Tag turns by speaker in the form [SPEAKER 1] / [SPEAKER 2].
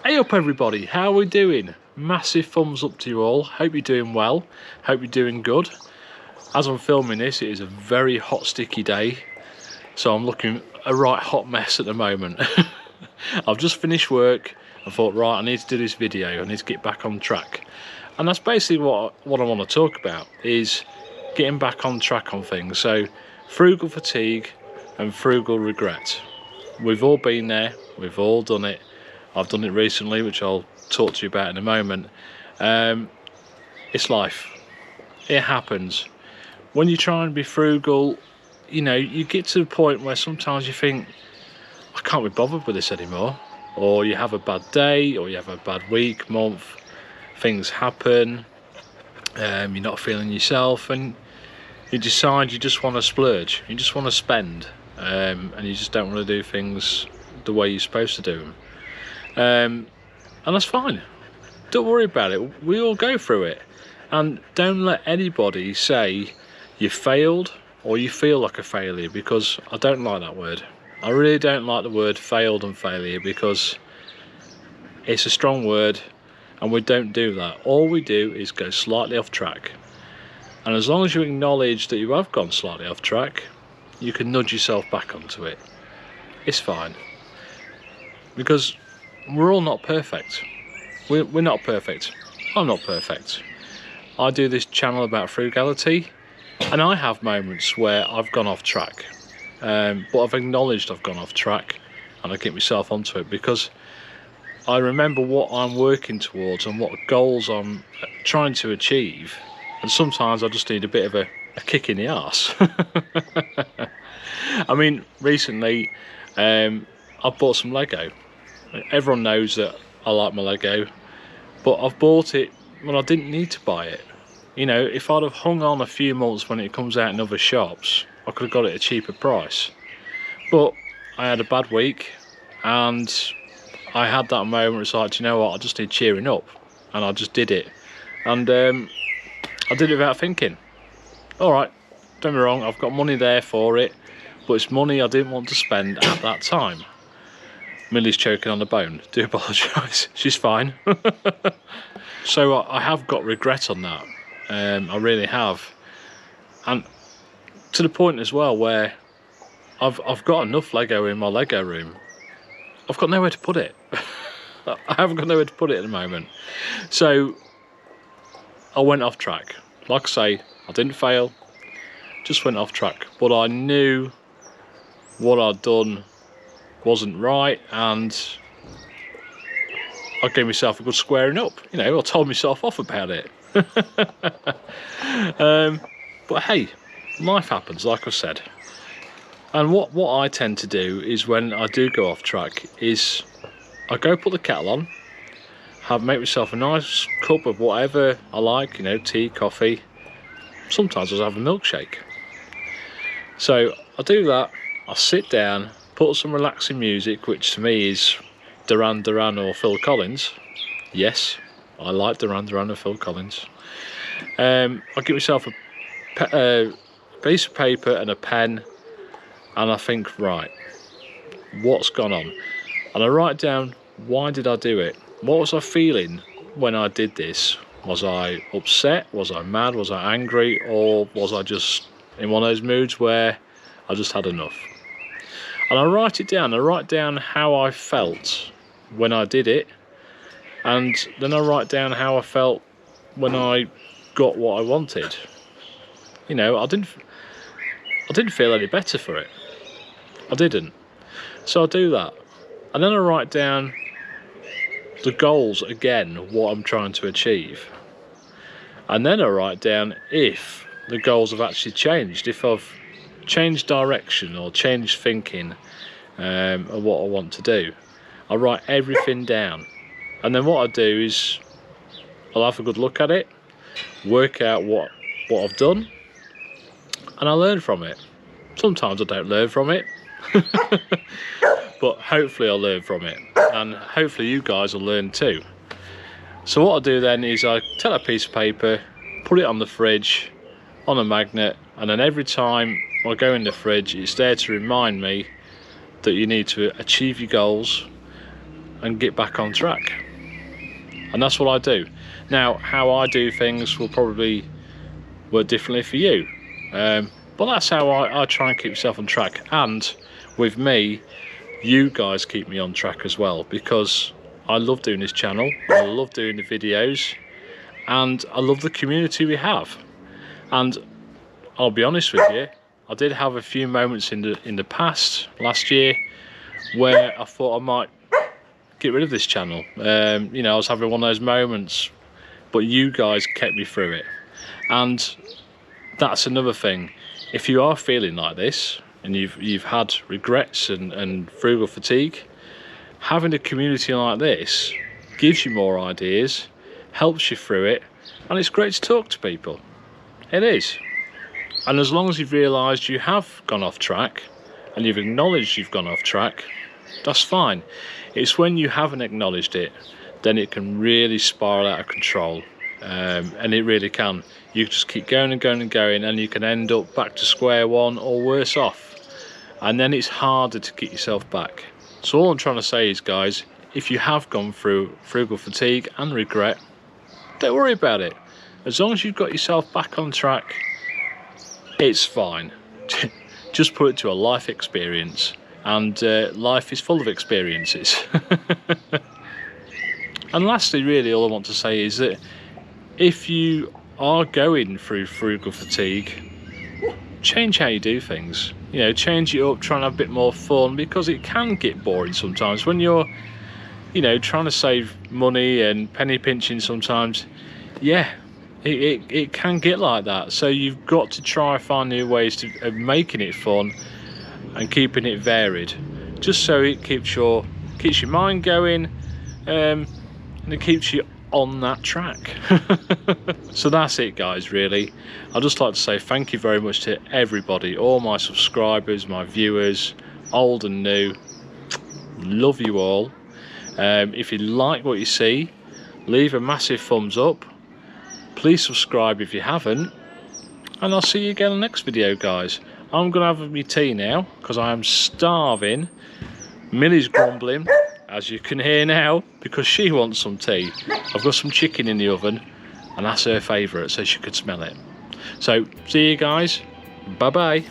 [SPEAKER 1] Hey up everybody, how are we doing? Massive thumbs up to you all. Hope you're doing well, hope you're doing good. As I'm filming this, it is a very hot sticky day, so I'm looking a right hot mess at the moment. I've just finished work and thought, right, I need to do this video, I need to get back on track. And that's basically what I want to talk about, is getting back on track on things. So frugal fatigue and frugal regret. We've all been there, we've all done it. I've done it recently, which I'll talk to you about in a moment. It's life. It happens. When you try and be frugal, you know, you get to the point where sometimes you think, I can't be bothered with this anymore. Or you have a bad day, or you have a bad week, month, things happen, you're not feeling yourself, and you decide you just want to splurge, you just want to spend, and you just don't want to do things the way you're supposed to do them. And that's fine, don't worry about it, we all go through it. And don't let anybody say you failed or you feel like a failure, because I don't like that word. I really don't like the word failed and failure, because it's a strong word and we don't do that. All we do is go slightly off track, and as long as you acknowledge that you have gone slightly off track, you can nudge yourself back onto it. It's fine, because we're all not perfect. We're not perfect. I'm not perfect. I do this channel about frugality, and I have moments where I've gone off track, but I've acknowledged I've gone off track, and I get myself onto it, because I remember what I'm working towards and what goals I'm trying to achieve, and sometimes I just need a bit of a kick in the arse. I mean, recently I bought some Lego. Everyone knows that I like my Lego, but I've bought it when I didn't need to buy it. You know, if I'd have hung on a few months when it comes out in other shops, I could have got it at a cheaper price. But I had a bad week, and I had that moment, it's like, do you know what, I just need cheering up, and I just did it. And I did it without thinking. Alright, don't be wrong, I've got money there for it, but it's money I didn't want to spend at that time. Millie's choking on the bone, do apologise, she's fine. So I have got regret on that, I really have. And to the point as well where I've got enough Lego in my Lego room, I've got nowhere to put it. I haven't got nowhere to put it at the moment. So I went off track. Like I say, I didn't fail, just went off track. But I knew what I'd done wasn't right, and I gave myself a good squaring up. You know, I told myself off about it. But hey, life happens, like I said. And what I tend to do is, when I do go off track, is I go put the kettle on, make myself a nice cup of whatever I like, you know, tea, coffee. Sometimes I'll have a milkshake. So I do that, I sit down, put some relaxing music, which to me is Duran Duran or Phil Collins. Yes, I like Duran Duran or Phil Collins. I give myself a piece of paper and a pen, and I think, right, what's gone on? And I write down, why did I do it? What was I feeling when I did this? Was I upset? Was I mad? Was I angry? Or was I just in one of those moods where I just had enough? And I write it down. I write down how I felt when I did it, and then I write down how I felt when I got what I wanted. You know, I didn't feel any better for it. I didn't. So I do that, and then I write down the goals again, what I'm trying to achieve, and then I write down if the goals have actually changed, if I've changed direction or changed thinking of what I want to do. I write everything down, and then what I do is I'll have a good look at it, work out what I've done, and I learn from it. Sometimes I don't learn from it, but hopefully I'll learn from it, and hopefully you guys will learn too. So what I do then is I take a piece of paper, put it on the fridge, on a magnet, and then every time I go in the fridge, it's there to remind me that you need to achieve your goals, and get back on track. And that's what I do. Now, how I do things will probably work differently for you. But that's how I try and keep myself on track. And with me, you guys keep me on track as well, because I love doing this channel, I love doing the videos, and I love the community we have. And I'll be honest with you, I did have a few moments in the past, last year, where I thought I might get rid of this channel. You know, I was having one of those moments, but you guys kept me through it. And that's another thing. If you are feeling like this and you've had regrets and frugal fatigue, having a community like this gives you more ideas, helps you through it, and it's great to talk to people. It is. And as long as you've realised you have gone off track and you've acknowledged you've gone off track, that's fine. It's when you haven't acknowledged it, then it can really spiral out of control. And it really can. You just keep going and going and going, and you can end up back to square one or worse off. And then it's harder to get yourself back. So all I'm trying to say is, guys, if you have gone through frugal fatigue and regret, don't worry about it. As long as you've got yourself back on track, it's fine. Just put it to a life experience. And life is full of experiences. And lastly, really, all I want to say is that if you are going through frugal fatigue, change how you do things. You know, change it up, try and have a bit more fun, because it can get boring sometimes when you're, you know, trying to save money and penny pinching sometimes. Yeah, it can get like that. So you've got to try and find new ways of making it fun and keeping it varied, just so it keeps your mind going, and it keeps you on that track. So that's it, guys. Really, I'd just like to say thank you very much to everybody, all my subscribers, my viewers, old and new. Love you all. If you like what you see, leave a massive thumbs up. Please subscribe if you haven't, and I'll see you again in the next video, guys. I'm going to have my tea now because I am starving. Millie's grumbling, as you can hear now, because she wants some tea. I've got some chicken in the oven, and that's her favourite, so she could smell it. So, see you guys. Bye-bye.